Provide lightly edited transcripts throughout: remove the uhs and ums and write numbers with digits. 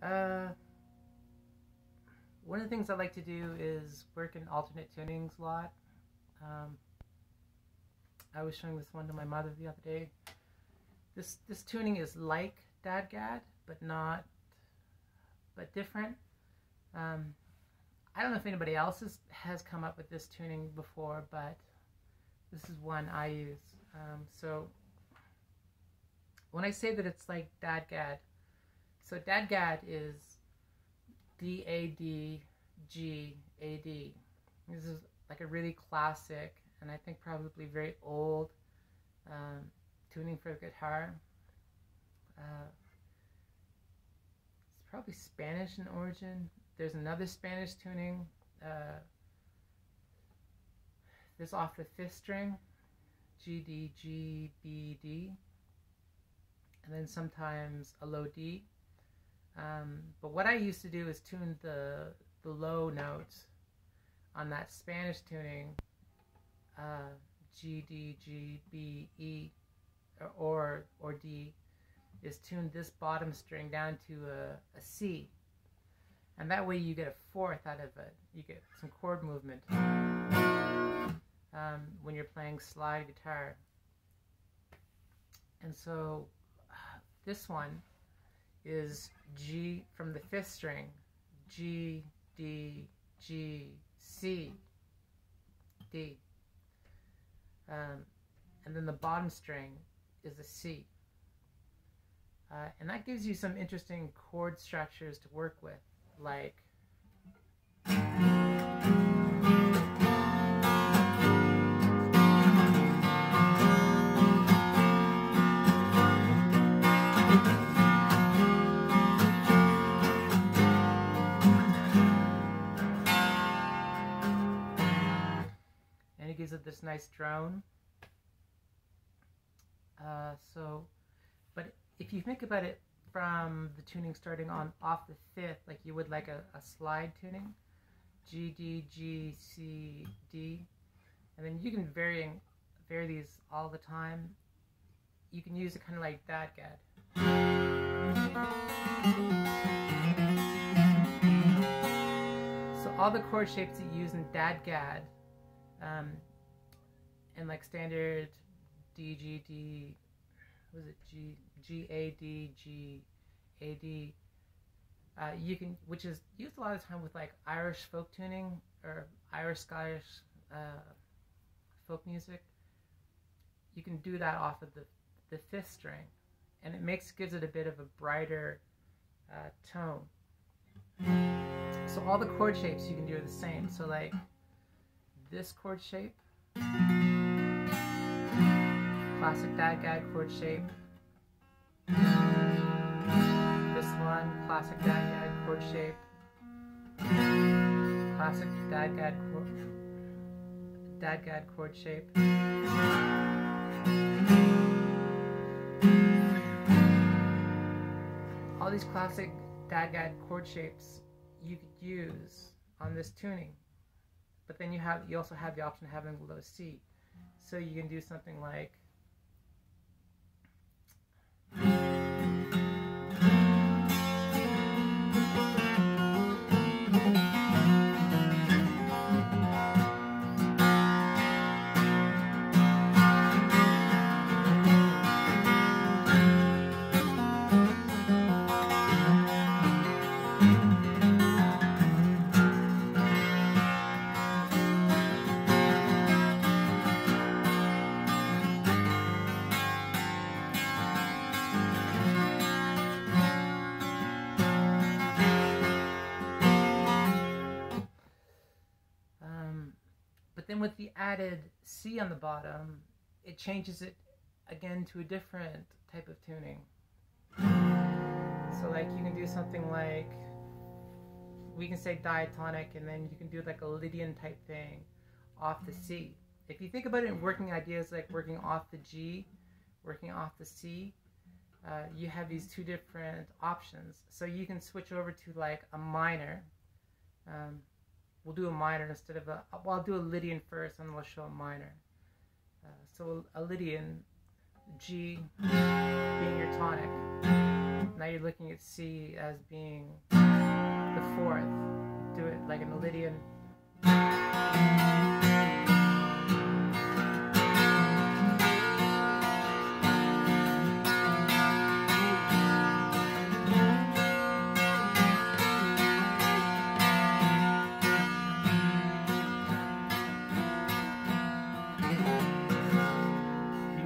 Uh, One of the things I like to do is work in alternate tunings a lot. I was showing this one to my mother the other day. This tuning is like Dadgad, but different. I don't know if anybody else has come up with this tuning before, but this is one I use. So when I say that it's like Dadgad, so Dadgad is D-A-D-G-A-D. This is like a really classic, and I think probably very old tuning for the guitar. It's probably Spanish in origin. There's another Spanish tuning. This off the 5th string, G, D, G, B, D, and then sometimes a low D. But what I used to do is tune the low notes on that Spanish tuning, G, D, G, B, E, or D, is tune this bottom string down to a C. And that way you get a 4th out of it. You get some chord movement when you're playing slide guitar. And so this one is G from the 5th string, G, D, G, C, D. And then the bottom string is a C. And that gives you some interesting chord structures to work with, like and it gives it this nice drone. But if you think about it from the tuning starting on off the 5th, like you would like a slide tuning, G, D, G, C, D, and then you can vary these all the time. You can use it kind of like Dadgad. So all the chord shapes that you use in Dadgad, and like standard D, G, D, what is it, G, A, D, G, A, D, you can, which is used a lot of time with like Irish folk tuning or Irish-Scottish folk music. You can do that off of the 5th string, and it gives it a bit of a brighter tone. So all the chord shapes you can do are the same. So like this chord shape, classic Dadgad chord shape. This one, classic Dadgad chord shape. Classic Dadgad chord shape. All these classic Dadgad chord shapes you could use on this tuning, but then you also have the option of having a low C, so you can do something like but then with the added C on the bottom, it changes it again to a different type of tuning. So like you can do something like, we can say diatonic, and then you can do like a Lydian type thing off the C. If you think about it in working ideas, like working off the G, working off the C, you have these two different options. So you can switch over to like a minor. We'll do a minor instead of well, I'll do a Lydian first, and then we'll show a minor. So a Lydian, G being your tonic. Now you're looking at C as being the fourth. Do it like an Lydian.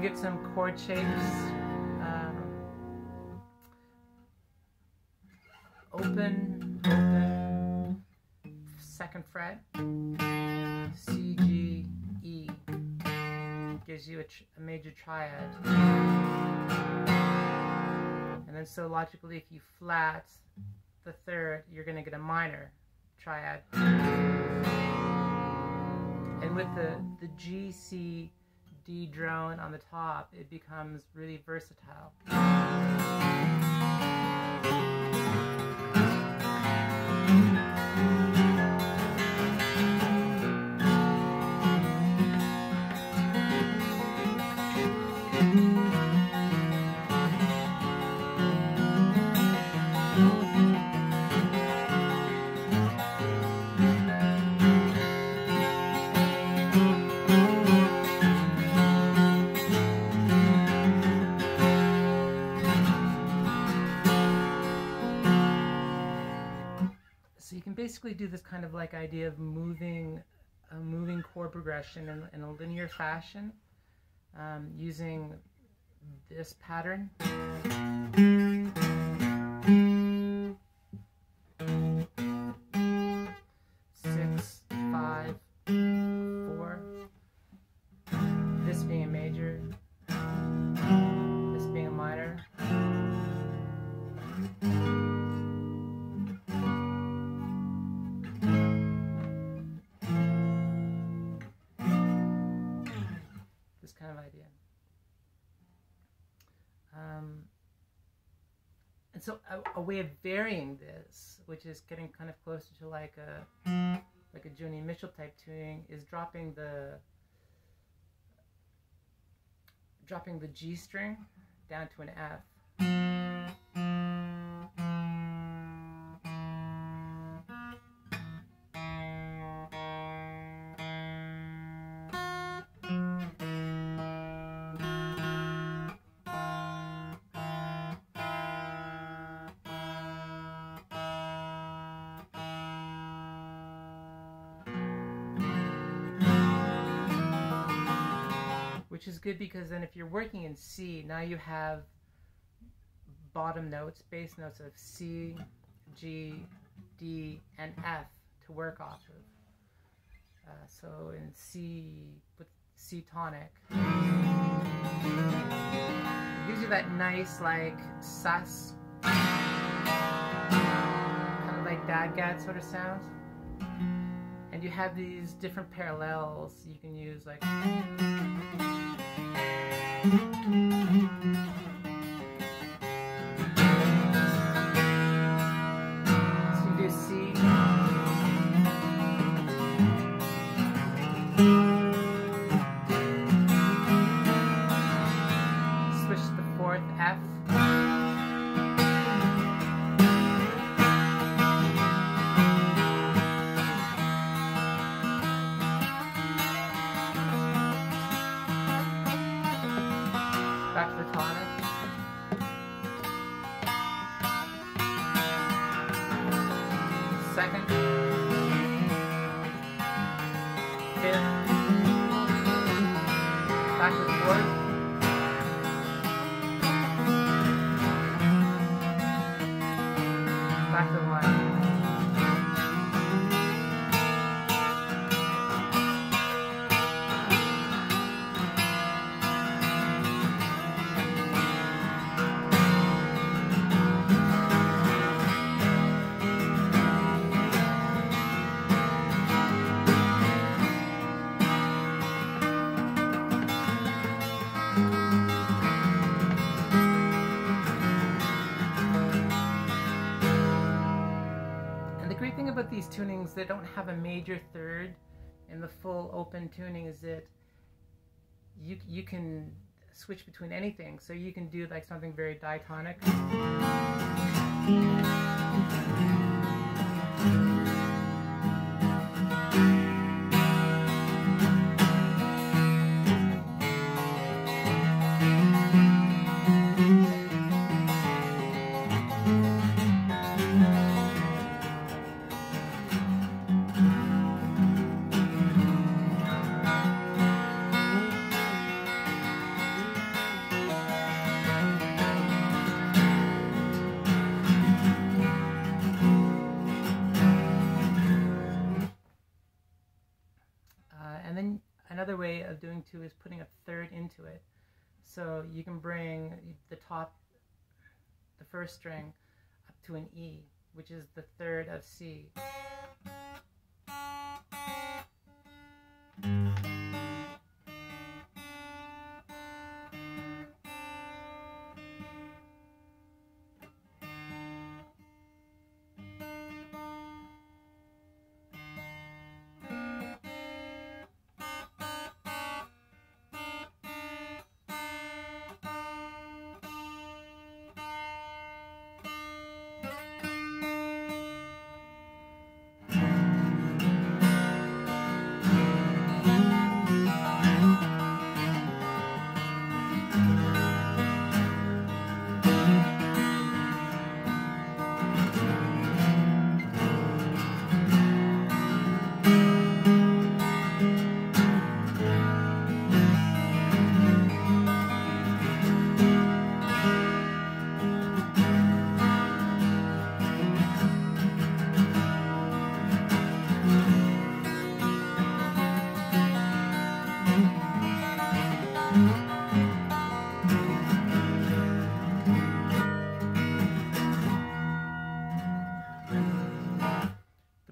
Get some chord shapes. Open, open, second fret, C, G, E. Gives you a major triad. And then so logically, if you flat the third, you're going to get a minor triad. And with the G, C, D drone on the top, it becomes really versatile. So you can basically do this kind of like idea of moving a moving chord progression in a linear fashion using this pattern. 6, 5, 4. This being a major, this being a minor. Kind of idea. And so a way of varying this, which is getting kind of closer to like a Joni Mitchell type tuning, is dropping the G string down to an F. Which is good because then if you're working in C, now you have bottom notes, bass notes of C, G, D, and F to work off of. So in C, with C tonic, it gives you that nice like sus, kind of like dadgad sort of sound. And you have these different parallels you can use, like so you do C, switch to the fourth, F. Back to the tonic. Second. Fifth. Back to the fourth. Back to the one. About these tunings that don't have a major third in the full open tuning is that you can switch between anything. So you can do like something very diatonic. another way of doing 2 is putting a third into it. So you can bring the first string up to an E, which is the third of C.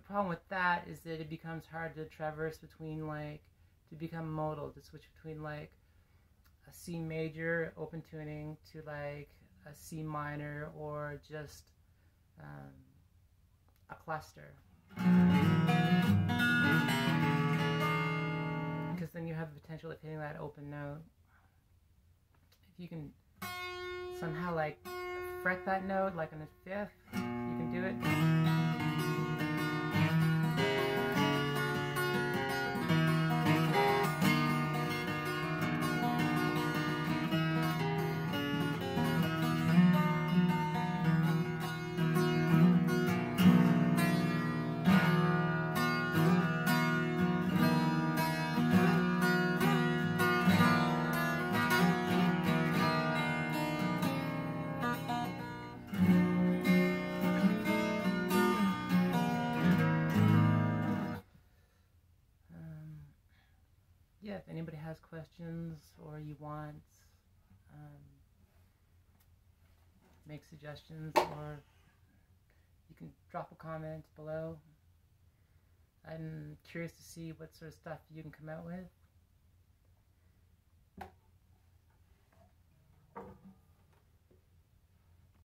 Problem with that is that it becomes hard to traverse between, like, to become modal, to switch between like a C major open tuning to like a C minor or just a cluster, because then you have the potential of hitting that open note. If you can somehow like fret that note like on the 5th, you can do it. Yeah, if anybody has questions or you want make suggestions, or you can drop a comment below. I'm curious to see what sort of stuff you can come out with.